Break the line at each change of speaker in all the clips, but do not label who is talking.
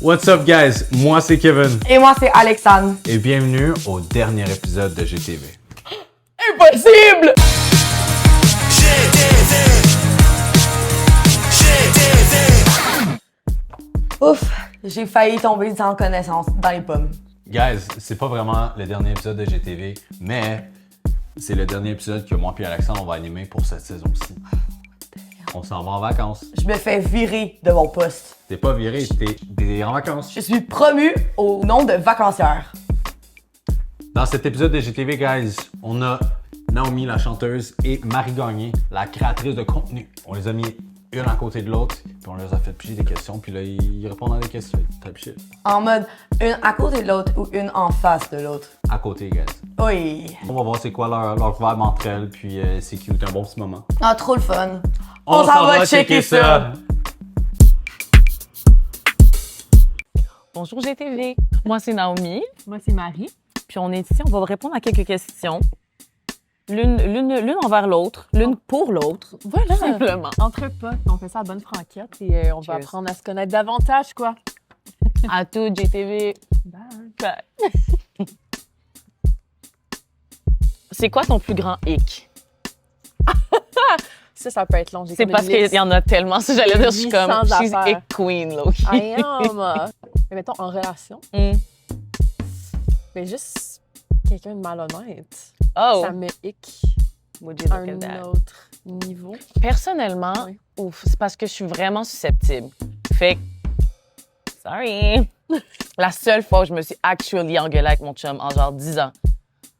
What's up, guys? Moi, c'est Kevin.
Et moi, c'est Alexandre.
Et bienvenue au dernier épisode de GTV.
Impossible! Ouf, j'ai failli tomber sans connaissance dans les pommes.
Guys, c'est pas vraiment le dernier épisode de GTV, mais c'est le dernier épisode que moi et Alexandre on va animer pour cette saison-ci. On s'en va en vacances.
Je me fais virer de mon poste.
T'es pas viré, t'es en vacances.
Je suis promue au nom de vacancière.
Dans cet épisode de GTV, guys, on a Naomi, la chanteuse, et Marie Gagné, la créatrice de contenu. On les a mis une à côté de l'autre, puis on leur a fait piger des questions, puis là, ils répondent à des questions. Type shit.
En mode une à côté de l'autre ou une en face de l'autre.
À côté, guys.
Oui.
On va voir c'est quoi leur vibe entre elles, puis c'est cute, un bon petit moment.
Ah, trop le fun.
On s'en va checker ça!
Bonjour GTV, moi c'est Naomi,
Moi, c'est Marie.
puis on est ici, on va répondre à quelques questions. L'une envers l'autre, l'une pour l'autre,
Voilà.
tout simplement.
Entre potes, on fait ça à bonne franquette et on va
Cheers.
apprendre à se connaître davantage, quoi.
À tout GTV.
Bye.
Bye. C'est quoi ton plus grand hic?
Ça peut être long.
C'est parce qu'il y en a tellement, si j'allais dire, je suis comme,
800
she's
affaires.
hic queen, là.
I am. Mais mettons, en relation, mais juste quelqu'un de malhonnête,
Oh,
ça me hic
would you
à
look at
un
that?
autre niveau.
Personnellement,
Oui.
ouf, c'est parce que je suis vraiment susceptible. Fait que, sorry. La seule fois où je me suis actually engueulée avec mon chum en genre 10 ans,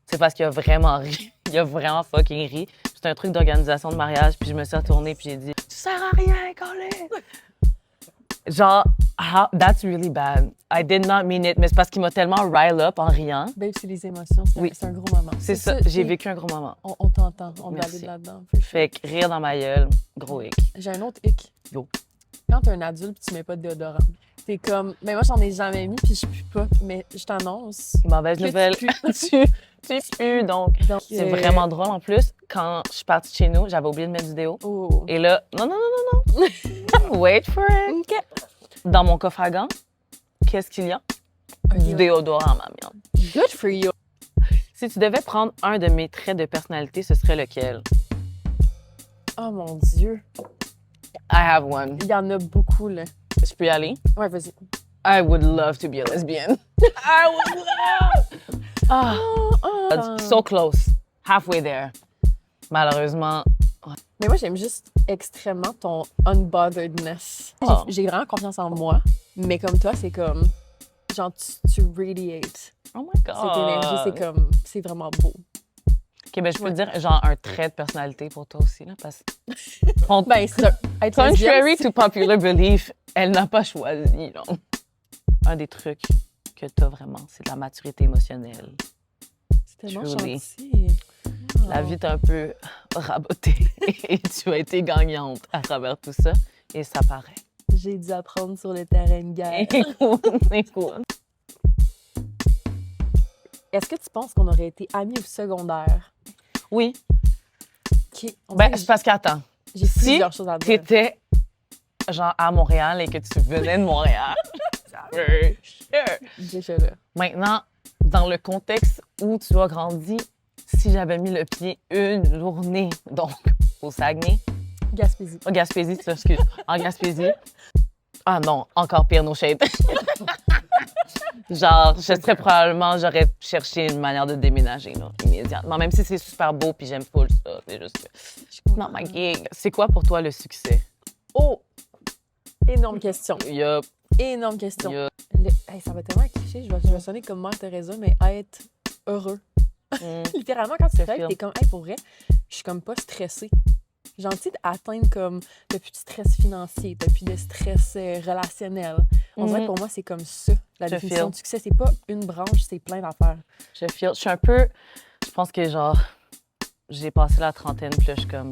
c'est parce qu'il a vraiment ri. Il a vraiment fucking ri. C'était un truc d'organisation de mariage, puis je me suis retournée puis j'ai dit « Tu sers à rien, Colin! » Genre, that's really bad. I did not mean it, mais c'est parce qu'il m'a tellement rile up en riant.
Babe, c'est les émotions.
Oui.
C'est un gros moment.
C'est ça, j'ai vécu un gros moment.
On t'entend. On va
Merci.
aller là-dedans.
Fait que rire dans ma gueule, gros hic.
J'ai un autre hic.
Yo.
Quand t'es un adulte tu mets pas de déodorant, t'es comme... Mais moi, j'en ai jamais mis puis je pue pas. Mais je t'annonce...
Mauvaise
que tu
nouvelle.
pues.
Tu pues, donc.
Donc,
C'est vraiment drôle en plus. Quand je suis partie de chez nous, j'avais oublié de mettre du déo.
Oh.
Et là, non. Wait for it.
OK.
Dans mon coffre à gants, qu'est-ce qu'il y a? Du déodorant, ma merde.
Good for you.
Si tu devais prendre un de mes traits de personnalité, ce serait lequel?
Oh mon Dieu.
I have one.
Il y en a beaucoup, là.
Je peux y aller?
Ouais, vas-y.
I would love to be a lesbian. I would love! Ah, so close. Halfway there. Malheureusement,
Mais moi, j'aime juste extrêmement ton unbotheredness.
Oh.
J'ai vraiment confiance en moi, mais comme toi, c'est comme... Genre, tu radiates
oh my
cette
God.
énergie. C'est comme... C'est vraiment beau.
OK, ben je peux
Ouais.
dire genre un trait de personnalité pour toi aussi, là, parce que...
Ben, c'est être lesbienne,
Contrary
c'est-
to popular belief, elle n'a pas choisi, là. Un des trucs que t'as vraiment, c'est de la maturité émotionnelle.
C'est tellement
Truly.
gentil.
La vie t'a un peu rabotée et tu as été gagnante à travers tout ça et ça paraît.
J'ai dû apprendre sur le terrain de guerre.
Écoute.
Est-ce que tu penses qu'on aurait été amis au secondaire?
Oui,
OK. On
ben
dirait que
c'est parce qu'attends,
j'ai
si
plusieurs choses à dire.
t'étais genre à Montréal et que tu venais de Montréal, sure.
Déjà là.
Maintenant, dans le contexte où tu as grandi, si j'avais mis le pied une journée, donc au Saguenay,
Gaspésie.
en Gaspésie, ça, excuse, en Gaspésie, ah non, encore pire, no shade. Genre, j'aurais cherché une manière de déménager, là, immédiatement. Même si c'est super beau puis j'aime full ça, c'est juste que, not my gig. C'est quoi pour toi le succès?
Oh! Énorme question.
Yup,
Énorme question.
yup.
Hey, ça va tellement être cliché, je vais sonner comme Mère Teresa, mais être heureux. Littéralement, quand tu
Je
te lèves,
feel.
t'es comme, hey, pour vrai, je suis comme pas stressée. Gentil d'atteindre comme, t'as plus de stress financier, t'as plus de stress relationnel. On dirait que pour moi, c'est comme ça. La
Je
définition
feel.
de succès, c'est pas une branche, c'est plein d'affaires.
Je suis un peu, je pense que genre, j'ai passé la trentaine, puis là, je suis comme,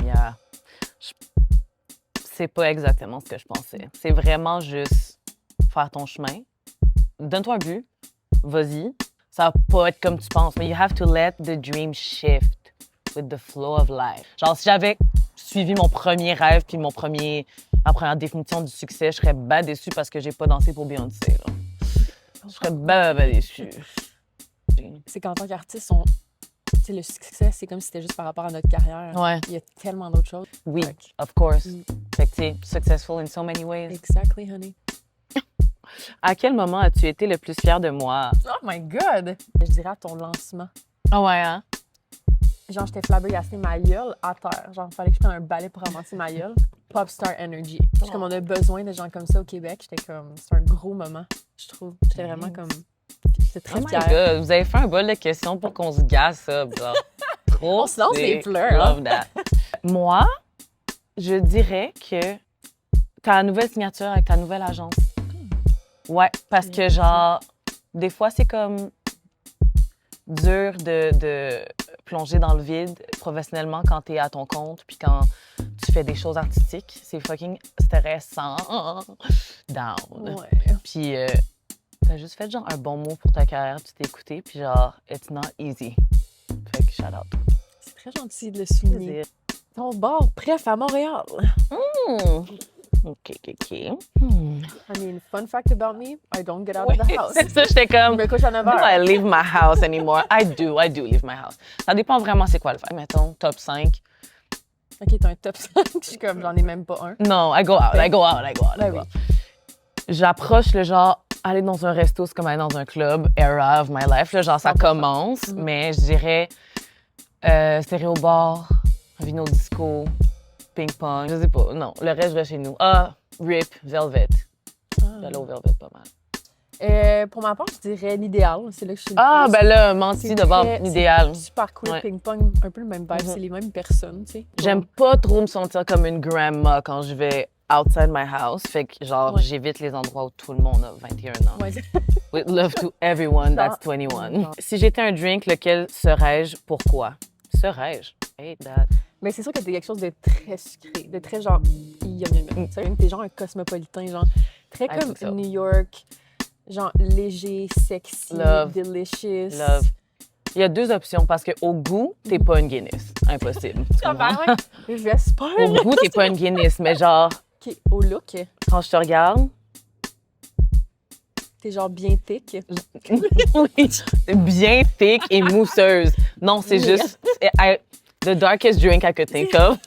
c'est pas exactement ce que je pensais. C'est vraiment juste faire ton chemin. Donne-toi un but, vas-y. Ça va pas être comme tu penses, mais you have to let the dream shift with the flow of life. Genre, si j'avais suivi mon premier rêve puis mon premier ma première définition du succès, je serais ben déçue parce que j'ai pas dansé pour Beyoncé. Là. Je serais ben déçue.
C'est qu'en tant qu'artiste, tu sais, le succès, c'est comme si c'était juste par rapport à notre carrière.
Ouais.
Il y a tellement d'autres choses.
Oui,
Fait que-
of course. Fait que, tu sais, successful in so many ways.
Exactly, honey.
À quel moment as-tu été le plus fier de moi?
Oh my God! Je dirais à ton lancement.
Ah ouais, hein?
Genre, j'étais flabbergastée ma gueule à terre. Genre, il fallait que je prenne un balai pour ramasser ma gueule. Popstar energy. Puis comme on a besoin de gens comme ça au Québec, j'étais comme... C'est un gros moment, je trouve. J'étais vraiment comme... J'étais très
Oh my
fière.
God, vous avez fait un bol de questions pour qu'on se gasse ça, genre. Trop
On se lance
sick.
des fleurs, hein?
Love that. Moi, je dirais que ta nouvelle signature avec ta nouvelle agence. Ouais, parce que genre, des fois, c'est comme dur de plonger dans le vide professionnellement quand t'es à ton compte puis quand tu fais des choses artistiques. C'est fucking stressant. Down.
Ouais.
Puis t'as juste fait genre un bon mot pour ta carrière, tu t'es écouté, puis genre, it's not easy. Fait que shout out.
C'est très gentil de le souligner. Ton bar, bref, à Montréal.
OK.
I mean, fun fact about me, I don't get out of the house.
C'est ça, j'étais
Je
comme,
me couche à 9
do I
heures.
leave my house anymore? I do leave my house. Ça dépend vraiment c'est quoi le faire. Mettons, top 5.
OK, t'as un top 5. Je suis comme, j'en ai même pas un.
Non, I go out.
Ben oui.
J'approche le genre, aller dans un resto, c'est comme aller dans un club, era of my life. Là, genre, ça
100%.
commence, mais je dirais stéréo-bar, vino disco, ping-pong, je sais pas. Non, le reste, je vais chez nous. Ah, Rip, Velvet. J'allais au Velvet pas mal.
Pour ma part, je dirais l'idéal. C'est là que je suis le
Ah,
plus.
ben là, menti
C'est
de bord,
très-
l'idéal.
c'est super cool,
Ouais.
ping-pong, un peu le même vibe, c'est les mêmes personnes, tu sais.
J'aime pas trop me sentir comme une grandma quand je vais outside my house. Fait que, genre,
Ouais.
j'évite les endroits où tout le monde a 21 ans.
Ouais.
With love to everyone that's 21.
Genre.
Si j'étais un drink, lequel serais-je? Pourquoi? Serais-je? Hate that.
Mais c'est sûr que t'es quelque chose de très sucré, de très genre yum yum yum. Tu sais, t'es genre un cosmopolitain, genre très
I
comme
think so.
New York, genre léger, sexy,
Love.
delicious.
Love. Il y a deux options parce qu'au goût, t'es pas une Guinness. Impossible. Tu comprends?
J'espère.
Au goût, t'es pas une Guinness, mais genre,
OK, au look,
quand je te regarde,
t'es genre bien thick.
oui, c'est bien thick et mousseuse. Non, c'est juste the darkest drink I could think of.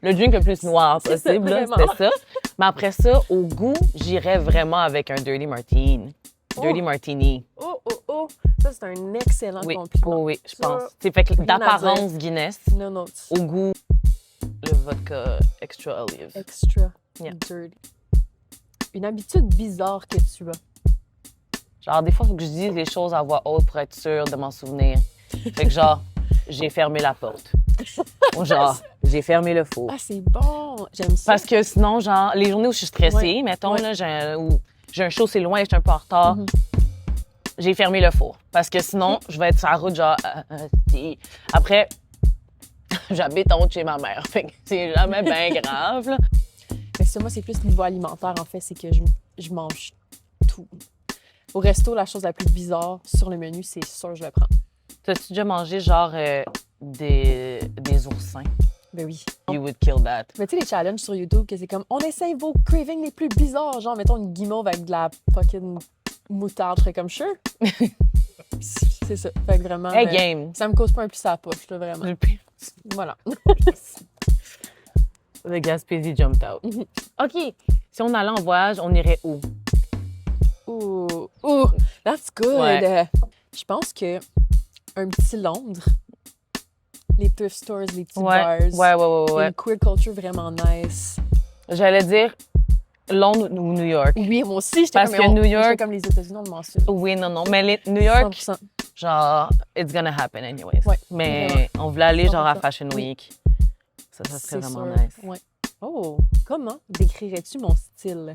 Le drink le plus noir
C'est ça,
possible, là,
vraiment.
c'était ça. Mais après ça, au goût, j'irais vraiment avec un Dirty Martini. Dirty
Oh.
Martini.
Oh. Ça, c'est un excellent
Oui,
compliment.
oui, je
Ça,
pense. C'est fait que
rien à
d'apparence Guinness,
Non, non.
au goût, le vodka extra olive.
Extra
Yeah.
dirty. Une habitude bizarre que tu as.
Genre, des fois, il faut que je dise les choses à voix haute pour être sûre de m'en souvenir. Fait que genre, j'ai fermé la porte. Ou genre, j'ai fermé le four.
Ah, c'est bon. J'aime ça.
Parce que sinon, genre, les journées où je suis stressée,
Ouais,
mettons,
ouais.
là, j'ai un show, c'est loin, je suis un peu en retard, j'ai fermé le four. Parce que sinon, je vais être sur la route, genre, si. Après, j'habite en haut de chez ma mère. Fait que c'est jamais bien grave, là.
Mais ça, moi, c'est plus niveau alimentaire, en fait. C'est que je mange tout. Au resto, la chose la plus bizarre sur le menu, c'est sûr, je le prends.
T'as-tu déjà mangé, genre, des oursins?
Ben oui.
You would kill that.
Mais tu sais, les challenges sur YouTube, que c'est comme, on essaye vos cravings les plus bizarres. Genre, mettons une guimauve avec de la fucking moutarde. Je serais comme, sure. C'est ça. Fait que vraiment.
Hey,
mais
game!
ça me cause pas un plus à la poche, là, vraiment. Voilà.
The Gaspésie jumped out. OK. Si on allait en voyage, on irait où?
Ouh, that's good.
Ouais.
Je pense que un petit Londres, les thrift stores, les petits bars,
Ouais.
une queer culture vraiment nice.
J'allais dire Londres ou New York.
Oui, moi aussi, j'étais
Parce
comme,
que New York-
j'étais comme les États-Unis, on le mentionne.
Oui, non. Mais New York,
100%.
genre, it's gonna happen anyways.
Ouais,
Mais
vraiment.
on voulait aller genre à
100%.
Fashion
Oui.
Week. Ça serait
C'est
vraiment
sûr.
nice.
Ouais. Oh, comment décrirais-tu mon style?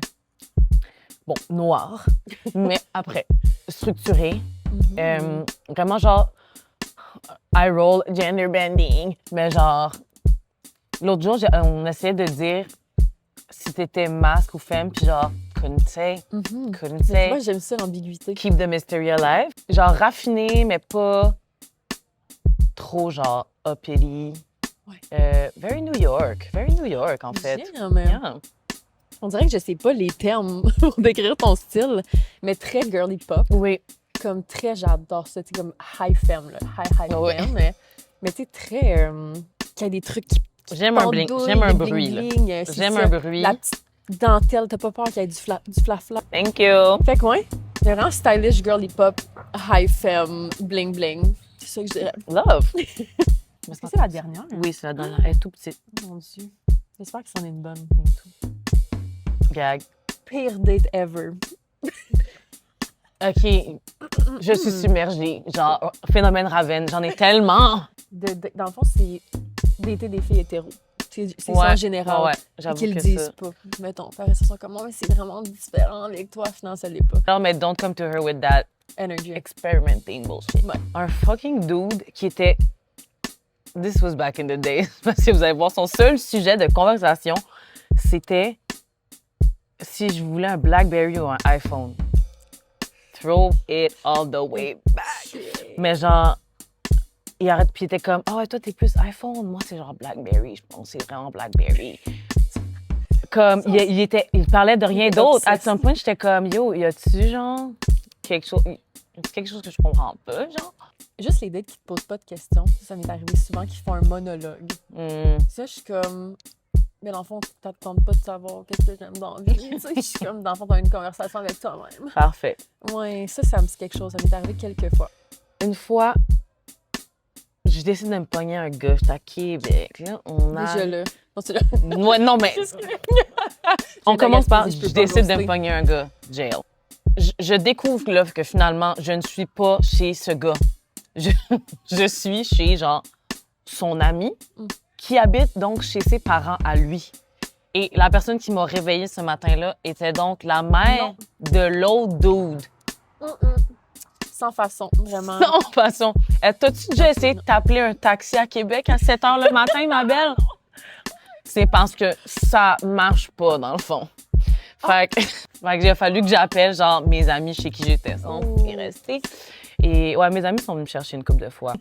Bon, noir. Mais après, structuré. Vraiment genre, I roll gender bending. Mais genre, l'autre jour, on essayait de dire si t'étais masque ou femme, puis genre, couldn't say. Couldn't say.
Moi, j'aime ça, l'ambiguïté.
Keep the mystery alive. Genre raffiné, mais pas trop genre uppity. Very New York. Very New York, en fait.
J'aime.
Yeah.
On dirait que je sais pas les termes pour décrire ton style, mais très girly pop.
Oui.
Comme très, j'adore ça. Tu sais, comme high femme, là. High
Ouais.
femme. Mais tu sais, très... qu'il y a des trucs qui
J'aime un bling,
pendouillent,
j'aime un
des
bruit, là.
bling-bling, c'est
J'aime
ça.
un bruit.
La petite dentelle, t'as pas peur qu'il y ait du fla-fla.
Thank you.
Fait que ouais, c'est vraiment stylish, girly pop, high femme, bling-bling. C'est ça que je dirais.
Love.
Est-ce que c'est la dernière? Hein?
Oui, c'est la dernière. Elle est tout petite.
Mon Dieu. J'espère que c'en est une bonne.
Gag.
Pire date ever.
OK. Je suis submergée. Genre, phénomène Raven. J'en ai tellement.
Dans le fond, c'est dater des filles hétéros. C'est ça
Ouais.
en général.
Ouais, j'avoue
Qu'ils le
que
disent
ça.
pas. Mettons, par ça sont comme moi, mais c'est vraiment différent avec toi. Finalement, ça l'est pas.
Non, mais don't come to her with that
Energy.
experimenting bullshit.
Ouais.
Un fucking dude qui était... This was back in the day. Parce que vous allez voir, son seul sujet de conversation, c'était si je voulais un BlackBerry ou un iPhone. Throw it all the way back. Mais genre, il arrête, puis il était comme, ah ouais, toi, t'es plus iPhone. Moi, c'est genre BlackBerry. Je pense que c'est vraiment BlackBerry. Comme, il parlait de rien d'autre. À some point, j'étais comme, yo, y a-tu genre quelque chose que je comprends pas, genre?
Juste les dates qui te posent pas de questions. Ça m'est arrivé souvent qu'ils font un monologue. Ça, je suis comme... Mais dans le fond, t'attends pas de savoir qu'est-ce que j'aime dans la vie. Tu sais, je suis comme, dans le fond, t'as une conversation avec toi-même.
Parfait.
Ouais, ça me dit quelque chose. Ça m'est arrivé quelques fois.
Une fois, je décide de me pogner un gars. J'étais à Québec, là. On a...
Déjà là. Non, c'est là.
Ouais, non, mais... On commence par,
je peux
je
pas
décide de
ghoster.
me pogner un gars. Jail. Je découvre là que finalement, je ne suis pas chez ce gars. Je suis chez, genre, son ami, qui habite donc chez ses parents à lui. Et la personne qui m'a réveillée ce matin-là était donc la mère de l'autre dude.
Sans façon, vraiment.
Sans façon. T'as-tu déjà essayé de t'appeler un taxi à Québec à 7 h le matin, ma belle? C'est parce que ça marche pas, dans le fond. Fait que il a fallu que j'appelle, genre, mes amis chez qui j'étais. Sinon, c'est resté. Et ouais, mes amis sont venus me chercher une couple de fois.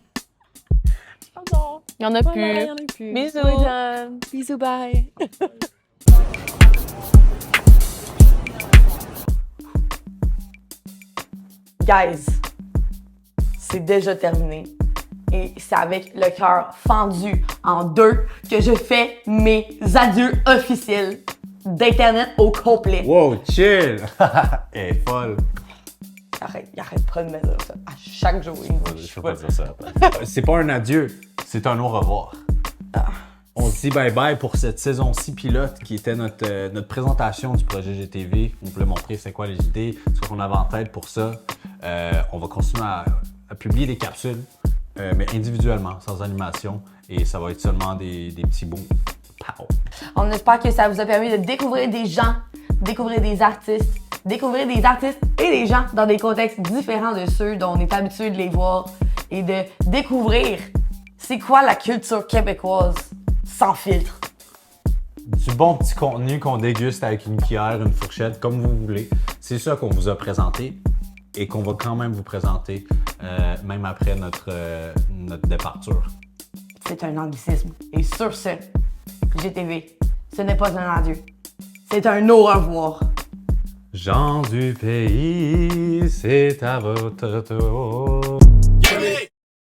Pardon.
Il y en a
Voilà,
plus.
il y en a plus.
Bisous.
We're done. Bisous, bye.
Guys, c'est déjà terminé. Et c'est avec le cœur fendu en deux que je fais mes adieux officiels d'Internet au complet.
Wow, chill! Elle est folle.
Il arrête pas de me dire ça à chaque jour.
Je peux pas dire ça. C'est pas un adieu, c'est un au revoir. On se dit bye-bye pour cette saison-ci pilote qui était notre présentation du projet GTV. On voulait montrer c'est quoi les idées, ce qu'on avait en tête pour ça. On va continuer à publier des capsules, mais individuellement, sans animation. Et ça va être seulement des petits bouts. Pow!
On espère que ça vous a permis de découvrir des gens, découvrir des artistes et des gens dans des contextes différents de ceux dont on est habitué de les voir et de découvrir c'est quoi la culture québécoise sans filtre.
Du bon petit contenu qu'on déguste avec une cuillère, une fourchette, comme vous voulez. C'est ça qu'on vous a présenté et qu'on va quand même vous présenter, même après notre départure.
C'est un anglicisme. Et sur ce, GTV, ce n'est pas un adieu. C'est un au revoir.
Gens du pays, c'est à votre tour.